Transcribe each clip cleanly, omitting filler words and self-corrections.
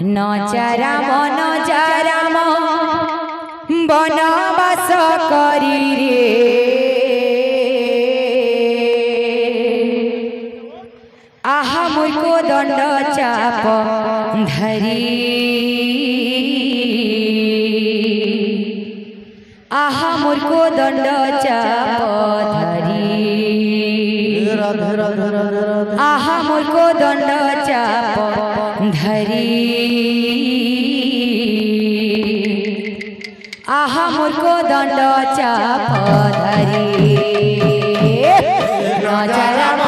नजाराम नजाराम बनवास करी रे आहा मुर्को दंड चाप धरी आहा मुर्को दंड चाप धरी आहा मुर्को दंड चाप धरी आहा मुर्को दंड चाप धरी नजाराम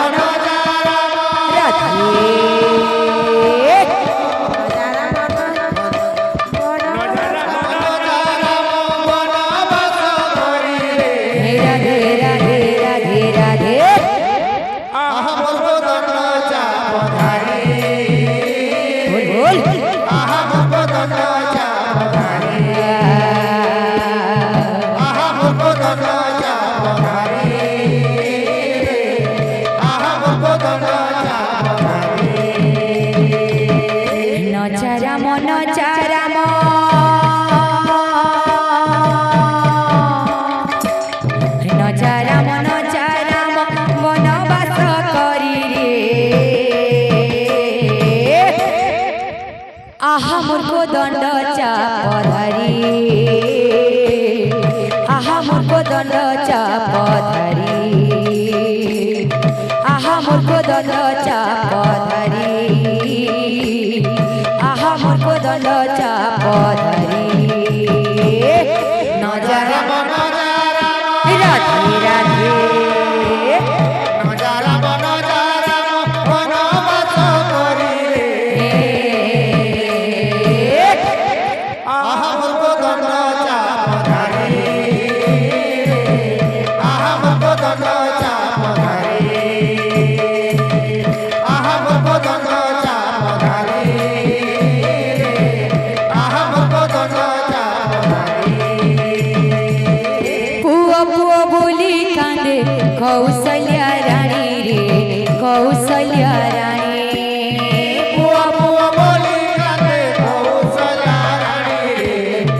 आहा मुर्को दंड चाप धरी आहा मुर्को दंड चाप धरी आहा मुर्को दंड चाप धरी आहा मुर्को दंड चाप धरी नजाराम राधे राधे कौशल्या रानी रे कौशल्या रानी पुआ पुआ बोली कांदे कौशल्या रानी रे कौशल्या रानी हे पुआ पुआ बोली कांदे कौशल्या रानी रे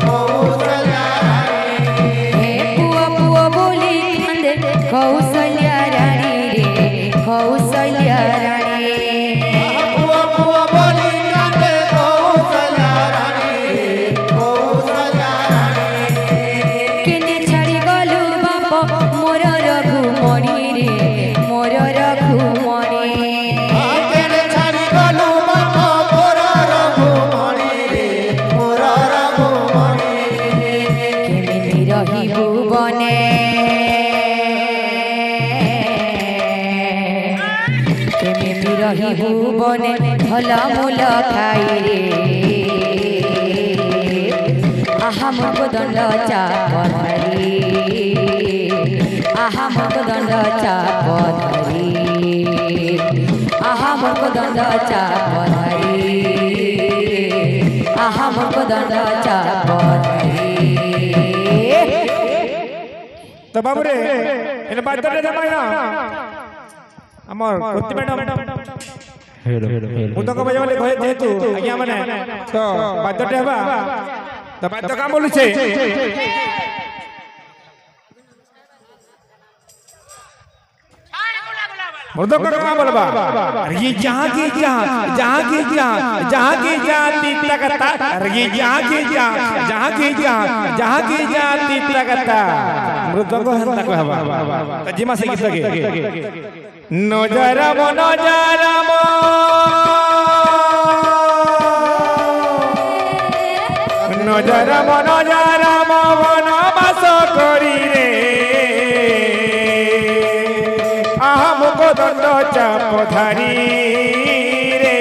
कौशल्या रानी पुआ पुआ बोली कांदे कौशल्या रानी रे कौशल्या रानी केने छाड़ी गलु बाप मोर रघुमणि रे मोर रघुमणि केने छाड़ी गलु बाप मोर रघुमणि रे मोर रघुमणि केमिति रहिबु बने केमिति रहिबु बने भल मूल खाई रे आहा मुर्को दंड चाप धरी आहा मुर्को दंड चाप धरी आहा मुर्को दंड चाप धरी आहा मुर्को दंड चाप धरी तो बाबू रे इन बात करने जमाई ना अमर कुत्ती मैडम मुद्दा को बजाव ले भय जेतु आज्ञा माने तो बात करते हबा तो बात का बोलु छे मुद्दा को का बोलबा ये जहां की जाति तकता ये जहां की जाति तकता मुद्दा को हंता को हबा तो जिमा से गीत लगे नजाराम नजाराम नजाराम नजाराम बनवास करी रे आहा मुको दंड चाप धरी रे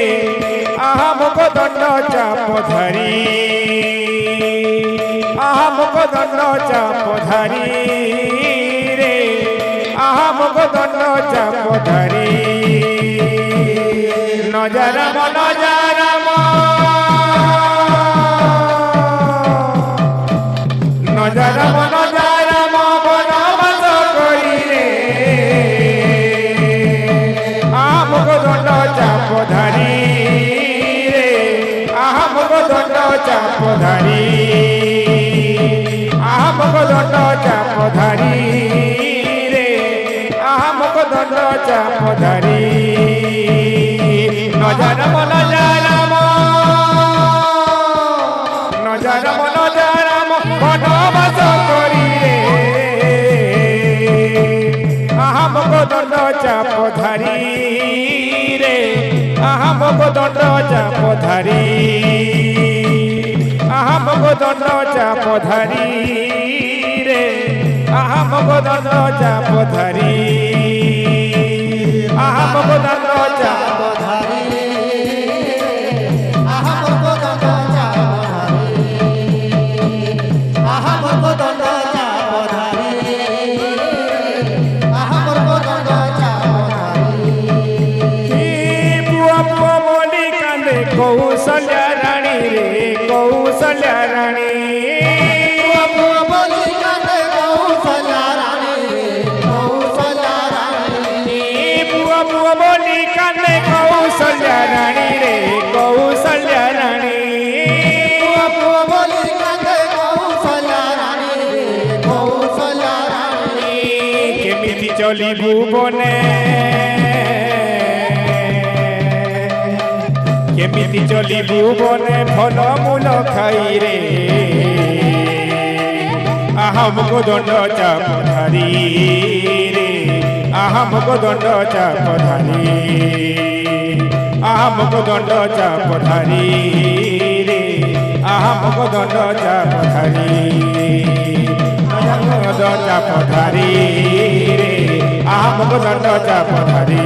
आहा मुको दंड चाप धरी आहा मुको दंड चाप धरी रे आहा मुको दंड चाप धरी नजाराम नजाराम नजाराम नजाराम बनवास करी रे आहा मुको दंड चाप धरी रे आहा মুকুদণ্ড চাপধারী রে আহা মুকুদণ্ড চাপধারী নজারম নজারম নজারম নজারম বনবাস করি রে আহা মুকুদণ্ড চাপধারী রে আহা মুকুদণ্ড চাপধারী আহা মুকুদণ্ড চাপধারী রে আহা মুকুদণ্ড চাপধারী আহা মুকুদণ্ড চাপধারী আহা মুকুদণ্ড চাপধারী আহা মুকুদণ্ড চাপধারী আহা মুকুদণ্ড চাপধারী পুয়া পুয়া বলি কান্দে কৌশল্যা রানী রে কৌশল্যা রানী পুয়া পুয়া বলি কান্দে কৌশল্যা রানী রে কৌশল্যা রানী পুয়া পুয়া বলি কান্দে কৌশল্যা রানী রে কৌশল্যা রানী পুয়া পুয়া বলি কান্দে কৌশল্যা রানী রে কৌশল্যা রানী কেমিতি চলিবু বনে কেমিতি চলিবু বনে ফল মূল খাই রে আহা মুকুদণ্ড চাপধারী রে আহা মুকুদণ্ড চাপধারী আহা মুকুদণ্ড চাপধারী রে আহা মুকুদণ্ড চাপধারী মুকুদণ্ড চাপধারী রে আহা মুকুদণ্ড চাপধারী